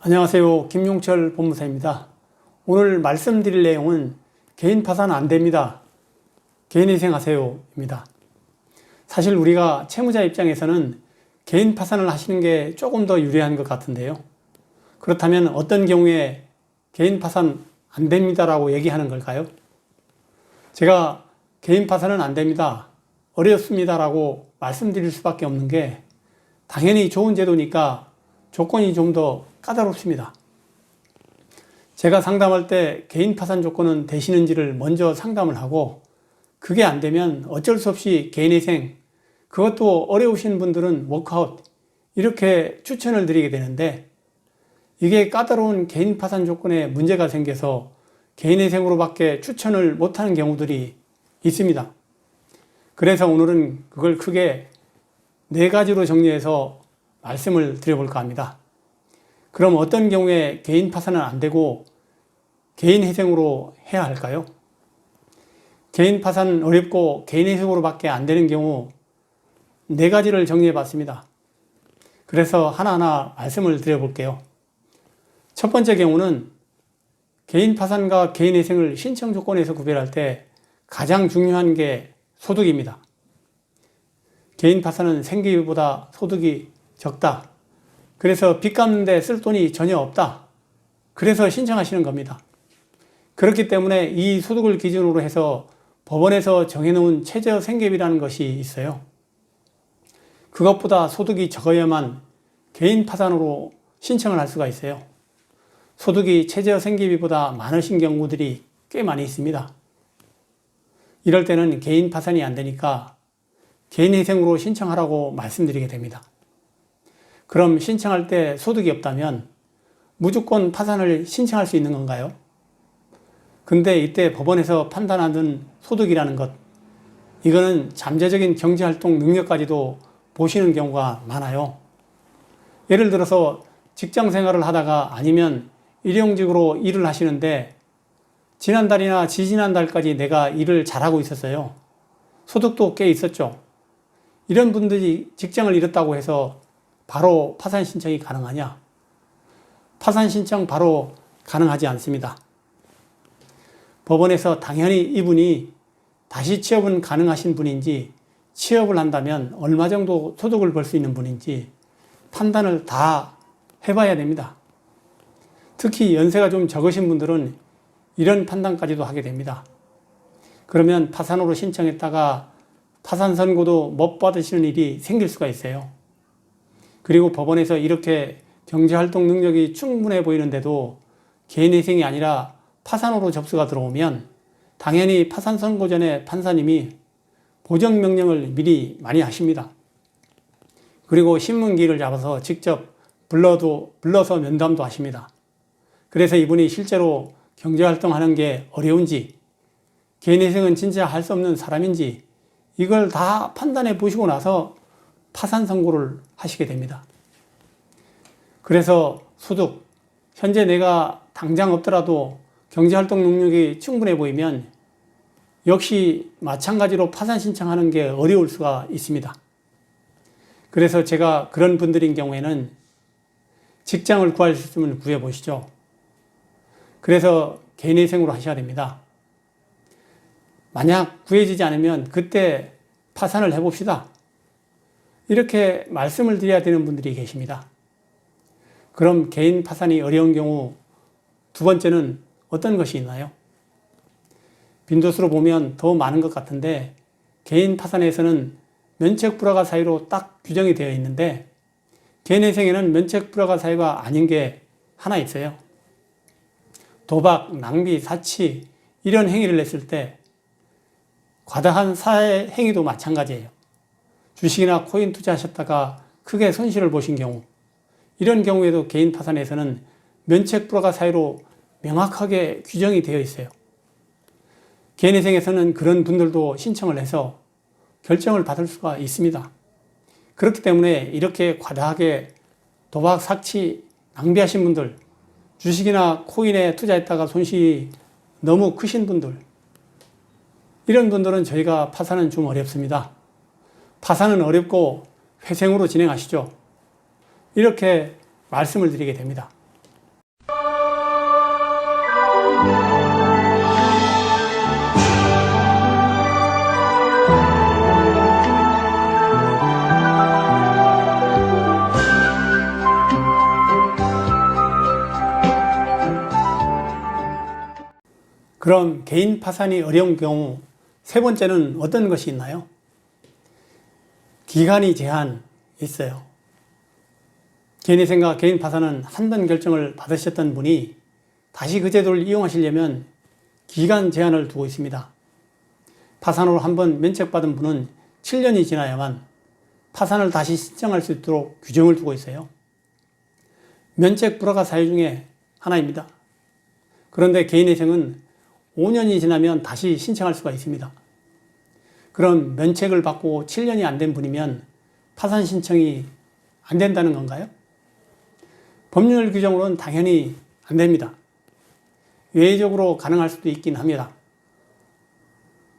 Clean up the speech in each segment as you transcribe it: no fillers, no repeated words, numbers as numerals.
안녕하세요. 김용철 법무사입니다. 오늘 말씀드릴 내용은 개인 파산 안 됩니다. 개인회생 하세요 입니다. 사실 우리가 채무자 입장에서는 개인 파산을 하시는 게 조금 더 유리한 것 같은데요. 그렇다면 어떤 경우에 개인 파산 안 됩니다라고 얘기하는 걸까요? 제가 개인 파산은 안 됩니다, 어렵습니다라고 말씀드릴 수밖에 없는 게 당연히 좋은 제도니까 조건이 좀 더 까다롭습니다. 제가 상담할 때 개인 파산 조건은 되시는지를 먼저 상담을 하고 그게 안 되면 어쩔 수 없이 개인회생, 그것도 어려우신 분들은 워크아웃 이렇게 추천을 드리게 되는데 이게 까다로운 개인 파산 조건에 문제가 생겨서 개인회생으로밖에 추천을 못하는 경우들이 있습니다. 그래서 오늘은 그걸 크게 4가지로 정리해서 말씀을 드려볼까 합니다. 그럼 어떤 경우에 개인 파산은 안 되고 개인 회생으로 해야 할까요? 개인 파산 어렵고 개인 회생으로밖에 안 되는 경우 4가지를 정리해 봤습니다. 그래서 하나하나 말씀을 드려볼게요. 첫 번째 경우는 개인 파산과 개인 회생을 신청 조건에서 구별할 때 가장 중요한 게 소득입니다. 개인 파산은 생계비보다 소득이 적다, 그래서 빚 갚는데 쓸 돈이 전혀 없다, 그래서 신청하시는 겁니다. 그렇기 때문에 이 소득을 기준으로 해서 법원에서 정해놓은 최저 생계비라는 것이 있어요. 그것보다 소득이 적어야만 개인 파산으로 신청을 할 수가 있어요. 소득이 최저 생계비보다 많으신 경우들이 꽤 많이 있습니다. 이럴 때는 개인 파산이 안 되니까 개인 회생으로 신청하라고 말씀드리게 됩니다. 그럼 신청할 때 소득이 없다면 무조건 파산을 신청할 수 있는 건가요? 근데 이때 법원에서 판단하는 소득이라는 것, 이거는 잠재적인 경제활동 능력까지도 보시는 경우가 많아요. 예를 들어서 직장 생활을 하다가 아니면 일용직으로 일을 하시는데 지난달이나 지지난달까지 내가 일을 잘하고 있었어요. 소득도 꽤 있었죠. 이런 분들이 직장을 잃었다고 해서 바로 파산 신청이 가능하냐? 파산 신청 바로 가능하지 않습니다. 법원에서 당연히 이분이 다시 취업은 가능하신 분인지, 취업을 한다면 얼마 정도 소득을 벌 수 있는 분인지 판단을 다 해봐야 됩니다. 특히 연세가 좀 적으신 분들은 이런 판단까지도 하게 됩니다. 그러면 파산으로 신청했다가 파산 선고도 못 받으시는 일이 생길 수가 있어요. 그리고 법원에서 이렇게 경제활동 능력이 충분해 보이는데도 개인회생이 아니라 파산으로 접수가 들어오면 당연히 파산 선고 전에 판사님이 보정명령을 미리 많이 하십니다. 그리고 신문기를 잡아서 직접 불러서 면담도 하십니다. 그래서 이분이 실제로 경제활동하는 게 어려운지, 개인회생은 진짜 할 수 없는 사람인지 이걸 다 판단해 보시고 나서 파산 선고를 하시게 됩니다. 그래서 소득, 현재 내가 당장 없더라도 경제활동 능력이 충분해 보이면 역시 마찬가지로 파산 신청하는 게 어려울 수가 있습니다. 그래서 제가 그런 분들인 경우에는 직장을 구할 수 있으면 구해보시죠. 그래서 개인회생으로 하셔야 됩니다. 만약 구해지지 않으면 그때 파산을 해봅시다, 이렇게 말씀을 드려야 되는 분들이 계십니다. 그럼 개인 파산이 어려운 경우 두 번째는 어떤 것이 있나요? 빈도수로 보면 더 많은 것 같은데 개인 파산에서는 면책 불허가 사유로 딱 규정이 되어 있는데 개인회생에는 면책 불허가 사유가 아닌 게 하나 있어요. 도박, 낭비, 사치 이런 행위를 했을 때 과다한 사회 행위도 마찬가지예요. 주식이나 코인 투자하셨다가 크게 손실을 보신 경우, 이런 경우에도 개인 파산에서는 면책 불허가 사유로 명확하게 규정이 되어 있어요. 개인회생에서는 그런 분들도 신청을 해서 결정을 받을 수가 있습니다. 그렇기 때문에 이렇게 과다하게 도박, 사치, 낭비하신 분들, 주식이나 코인에 투자했다가 손실이 너무 크신 분들, 이런 분들은 저희가 파산은 좀 어렵습니다. 파산은 어렵고 회생으로 진행하시죠. 이렇게 말씀을 드리게 됩니다. 그럼 개인 파산이 어려운 경우 세 번째는 어떤 것이 있나요? 기간이 제한 있어요. 개인회생과 개인 파산은 한 번 결정을 받으셨던 분이 다시 그 제도를 이용하시려면 기간 제한을 두고 있습니다. 파산으로 한 번 면책받은 분은 7년이 지나야만 파산을 다시 신청할 수 있도록 규정을 두고 있어요. 면책 불허가 사유 중에 하나입니다. 그런데 개인회생은 5년이 지나면 다시 신청할 수가 있습니다. 그럼 면책을 받고 7년이 안 된 분이면 파산 신청이 안 된다는 건가요? 법률 규정으로는 당연히 안 됩니다. 외적으로 가능할 수도 있긴 합니다.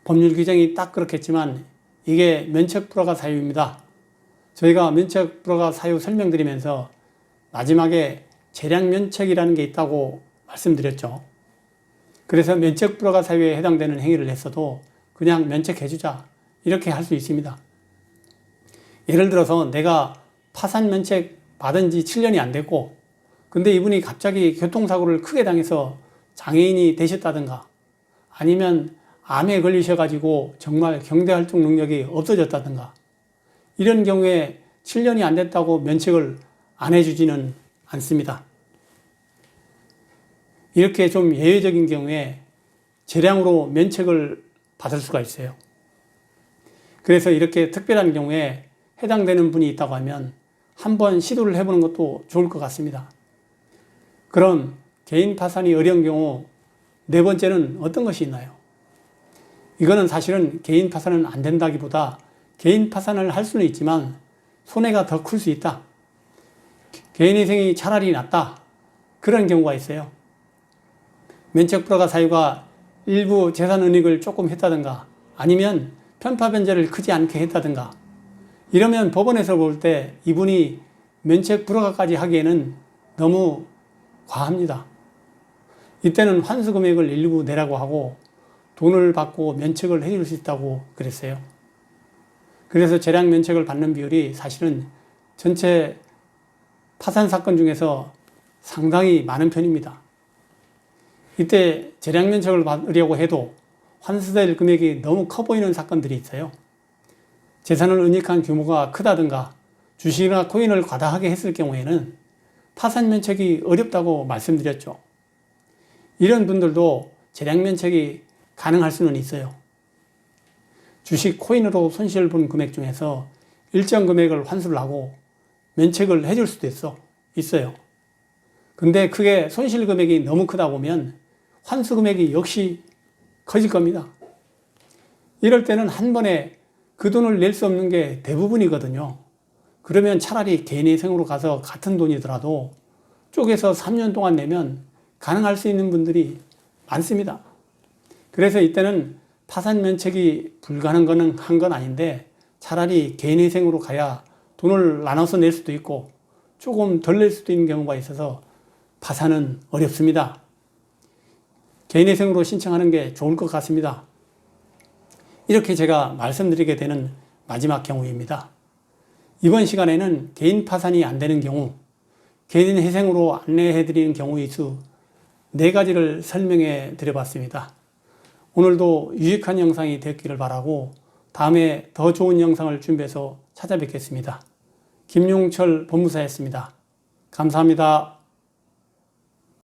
법률 규정이 딱 그렇겠지만 이게 면책 불허가 사유입니다. 저희가 면책 불허가 사유 설명드리면서 마지막에 재량 면책이라는 게 있다고 말씀드렸죠. 그래서 면책 불허가 사유에 해당되는 행위를 했어도 그냥 면책해주자 이렇게 할 수 있습니다. 예를 들어서 내가 파산 면책 받은 지 7년이 안 됐고 근데 이분이 갑자기 교통사고를 크게 당해서 장애인이 되셨다든가 아니면 암에 걸리셔가지고 정말 경제활동 능력이 없어졌다든가 이런 경우에 7년이 안 됐다고 면책을 안 해주지는 않습니다. 이렇게 좀 예외적인 경우에 재량으로 면책을 받을 수가 있어요. 그래서 이렇게 특별한 경우에 해당되는 분이 있다고 하면 한번 시도를 해보는 것도 좋을 것 같습니다. 그럼 개인 파산이 어려운 경우 네 번째는 어떤 것이 있나요? 이거는 사실은 개인 파산은 안 된다기보다 개인 파산을 할 수는 있지만 손해가 더 클 수 있다. 개인회생이 차라리 낫다. 그런 경우가 있어요. 면책 불허가 사유가 일부 재산 은닉을 조금 했다든가 아니면 편파 변제를 크지 않게 했다든가 이러면 법원에서 볼 때 이분이 면책 불허가까지 하기에는 너무 과합니다. 이때는 환수 금액을 일부 내라고 하고 돈을 받고 면책을 해줄 수 있다고 그랬어요. 그래서 재량 면책을 받는 비율이 사실은 전체 파산 사건 중에서 상당히 많은 편입니다. 이때 재량 면책을 받으려고 해도 환수될 금액이 너무 커 보이는 사건들이 있어요. 재산을 은닉한 규모가 크다든가 주식이나 코인을 과다하게 했을 경우에는 파산 면책이 어렵다고 말씀드렸죠. 이런 분들도 재량 면책이 가능할 수는 있어요. 주식 코인으로 손실을 본 금액 중에서 일정 금액을 환수를 하고 면책을 해줄 수도 있어요. 근데 그게 손실 금액이 너무 크다 보면 환수 금액이 역시 커질 겁니다. 이럴 때는 한 번에 그 돈을 낼 수 없는 게 대부분이거든요. 그러면 차라리 개인회생으로 가서 같은 돈이더라도 쪼개서 3년 동안 내면 가능할 수 있는 분들이 많습니다. 그래서 이때는 파산 면책이 불가능한 건 아닌데 차라리 개인회생으로 가야 돈을 나눠서 낼 수도 있고 조금 덜 낼 수도 있는 경우가 있어서 파산은 어렵습니다. 개인회생으로 신청하는 게 좋을 것 같습니다. 이렇게 제가 말씀드리게 되는 마지막 경우입니다. 이번 시간에는 개인 파산이 안 되는 경우, 개인회생으로 안내해 드리는 경우의 수 4가지를 설명해 드려봤습니다. 오늘도 유익한 영상이 됐기를 바라고 다음에 더 좋은 영상을 준비해서 찾아뵙겠습니다. 김용철 법무사였습니다. 감사합니다.